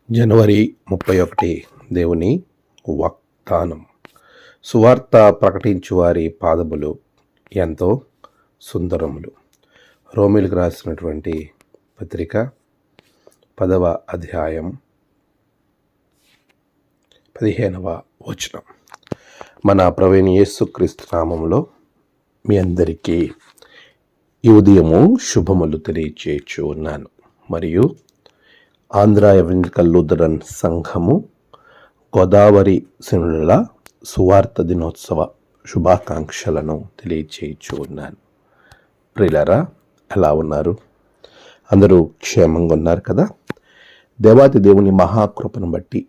జనవరి 31 దేవుని వాగ్దానం. సువార్త ప్రకటించు వారి పాదములు ఎంతో సుందరములు. రోమీలకు రాసినటువంటి పత్రిక 10వ అధ్యాయం 15వ వచనం. మన ప్రభువైన యేసుక్రీస్తు నామములో మీ అందరికీ ఈ ఉదయము శుభములు తెలియచేయచ్చు ఉన్నాను. మరియు ఆంధ్ర ఎవెంజలికల్ లూథరన్ సంఘము గోదావరి సినుల సువార్త దినోత్సవ శుభాకాంక్షలను తెలియచేయచ్చు ఉన్నాను. ప్రియులారా, ఎలా ఉన్నారు? అందరూ క్షేమంగా ఉన్నారు కదా? దేవాది దేవుని మహాకృపను బట్టి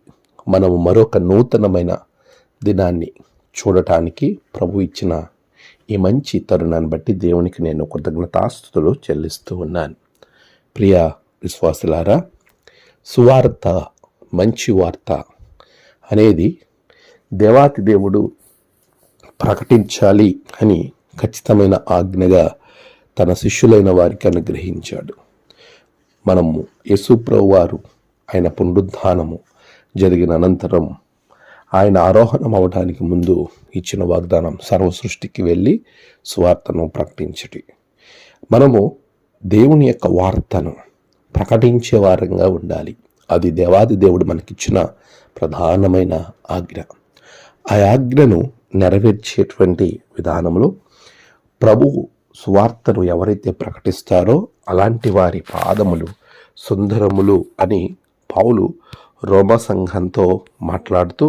మనము మరొక నూతనమైన దినాన్ని చూడటానికి ప్రభు ఇచ్చిన ఈ మంచి తరుణాన్ని బట్టి దేవునికి నేను కృతజ్ఞతాస్తుతులు చెల్లిస్తూ ఉన్నాను. ప్రియ విశ్వాసులారా, సువార్త, మంచి వార్త అనేది దేవాతి దేవుడు ప్రకటించాలి అని ఖచ్చితమైన ఆజ్ఞగా తన శిష్యులైన వారికి అనుగ్రహించాడు. మనము యేసుప్రభు వారు ఆయన పునరుద్ధానము జరిగిన అనంతరం ఆయన ఆరోహణం అవడానికి ముందు ఇచ్చిన వాగ్దానం సర్వ సృష్టికి వెళ్ళి సువార్తను ప్రకటించటి. మనము దేవుని యొక్క వార్తను ప్రకటించే వారంగా ఉండాలి. అది దేవాది దేవుడు మనకిచ్చిన ప్రధానమైన ఆజ్ఞ. ఆ ఆజ్ఞను నెరవేర్చేటువంటి విధానంలో ప్రభువు సువార్తను ఎవరైతే ప్రకటిస్తారో అలాంటి వారి పాదములు సుందరములు అని పౌలు రోమా సంఘంతో మాట్లాడుతూ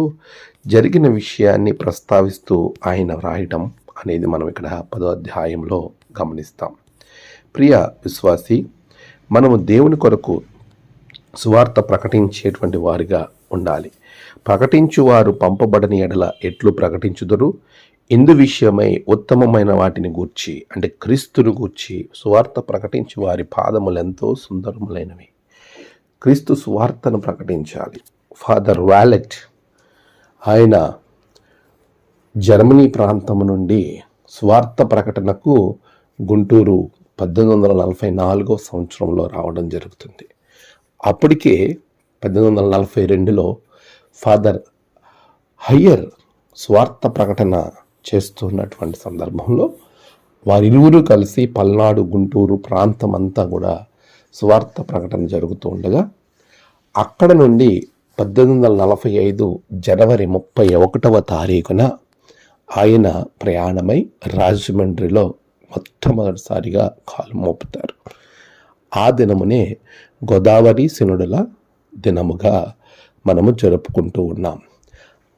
జరిగిన విషయాన్ని ప్రస్తావిస్తూ ఆయన వ్రాయడం అనేది మనం ఇక్కడ 10వ అధ్యాయంలో గమనిస్తాం. ప్రియ విశ్వాసి, మనము దేవుని కొరకు సువార్త ప్రకటించేటువంటి వారిగా ఉండాలి. ప్రకటించువారు పంపబడని ఎడల ఎట్లు ప్రకటించుదురు? ఇందు విషయమై ఉత్తమమైన వాటిని గూర్చి, అంటే క్రీస్తును గూర్చి సువార్త ప్రకటించు వారి పాదములు ఎంతో సుందరములైనవి. క్రీస్తు సువార్తను ప్రకటించాలి. ఫాదర్ వాలెట్ ఆయన జర్మనీ ప్రాంతం నుండి సువార్త ప్రకటనకు గుంటూరు 1844 సంవత్సరంలో రావడం జరుగుతుంది. అప్పటికే 1842లో ఫాదర్ హయ్యర్ స్వార్థ ప్రకటన చేస్తున్నటువంటి సందర్భంలో వారిరువురు కలిసి పల్నాడు, గుంటూరు ప్రాంతం అంతా కూడా స్వార్థ ప్రకటన జరుగుతూ ఉండగా అక్కడ నుండి 1845 జనవరి 31వ తారీఖున ఆయన ప్రయాణమై రాజమండ్రిలో మొట్టమొదటిసారిగా కాలు మోపుతారు. ఆ దినమునే గోదావరి సినుడుల దినముగా మనము జరుపుకుంటూ ఉన్నాం.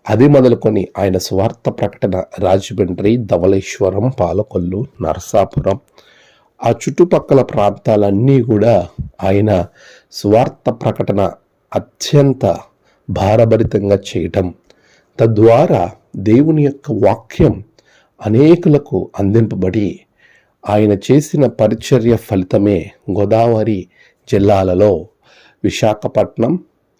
అది మొదలుకొని ఆయన స్వార్థ ప్రకటన రాజమండ్రి, ధవళేశ్వరం, పాలకొల్లు, నరసాపురం ఆ చుట్టుపక్కల ప్రాంతాలన్నీ కూడా ఆయన స్వార్థ ప్రకటన అత్యంత భారభరితంగా చేయటం, తద్వారా దేవుని యొక్క వాక్యం అనేకులకు అందింపబడి ఆయన చేసిన పరిచర్య ఫలితమే గోదావరి జిల్లాలలో విశాఖపట్నం,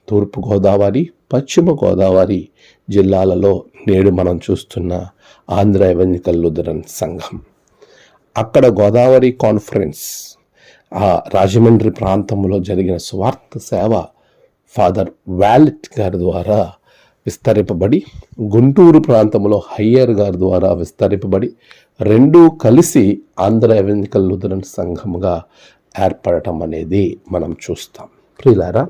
తూర్పు గోదావరి, పశ్చిమ గోదావరి జిల్లాలలో నేడు మనం చూస్తున్న ఆంధ్ర ఎవెంజలికల్ లూథరన్ సంఘం. అక్కడ గోదావరి కాన్ఫరెన్స్, ఆ రాజమండ్రి ప్రాంతంలో జరిగిన స్వార్థ సేవ ఫాదర్ వాలెట్ గారి ద్వారా విస్తరింపబడి, గుంటూరు ప్రాంతంలో హయ్యర్ గారి ద్వారా విస్తరింపబడి, రెండూ కలిసి ఆంధ్ర ఎవెంజలికల్ లూథరన్ సంఘముగా ఏర్పడటం అనేది మనం చూస్తాం. ప్రియులారా,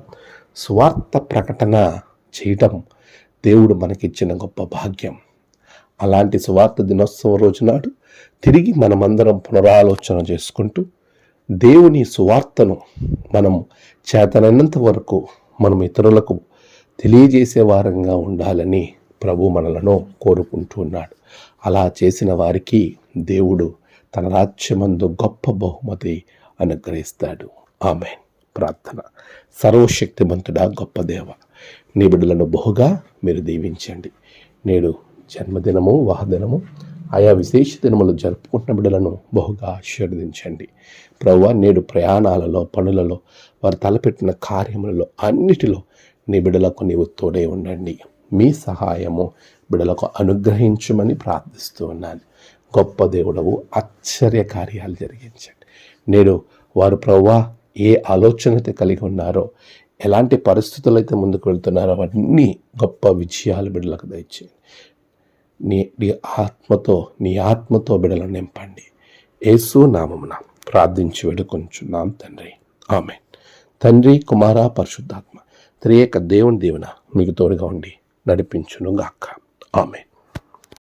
స్వార్థ ప్రకటన చేయటం దేవుడు మనకిచ్చిన గొప్ప భాగ్యం. అలాంటి స్వార్థ దినోత్సవం రోజునాడు తిరిగి మనమందరం పునరాలోచన చేసుకుంటూ దేవుని సువార్తను మనం చేతనైనంత వరకు మనం ఇతరులకు తెలియజేసే వారంగా ఉండాలని ప్రభు మనలను కోరుకుంటూ ఉన్నాడు. అలా చేసిన వారికి దేవుడు తన రాజ్యమందు గొప్ప బహుమతి అనుగ్రహిస్తాడు. ఆమేన్. ప్రార్థన. సర్వశక్తిమంతుడా, గొప్ప దేవ, నీ బిడ్డలను బహుగా మీరు దీవించండి. నేడు జన్మదినము, వాహదినము, ఆయా విశేష దినములు జరుపుకుంటున్న బిడ్డలను బహుగా ఆశీర్వదించండి. ప్రభువా, నేడు ప్రయాణాలలో, పనులలో, వారు తలపెట్టిన కార్యములలో అన్నిటిలో నీ బిడ్డలకు నీవు తోడే ఉండండి. మీ సహాయము బిడ్డలకు అనుగ్రహించమని ప్రార్థిస్తూ ఉన్నాను. గొప్ప దేవుడవు, ఆశ్చర్య కార్యాలు జరిగించండి. నేడు వారు ప్రభువా ఏ ఆలోచనతో కలిగి ఉన్నారో, ఎలాంటి పరిస్థితులు అయితే ముందుకు వెళ్తున్నారో అవన్నీ గొప్ప విజయాలు బిడ్డలకు దయచేయండి. నీ ఆత్మతో బిడ్డలను నింపండి. యేసు నామమున ప్రార్థించి వేడుకొంచున్నాం తండ్రి, ఆమేన్. తండ్రి, కుమార, పరిశుద్ధాత్మ త్రియేక దేవుని దీవెన మీకు తోడుగా ఉండి నడిపించును గాక. ఆమేన్.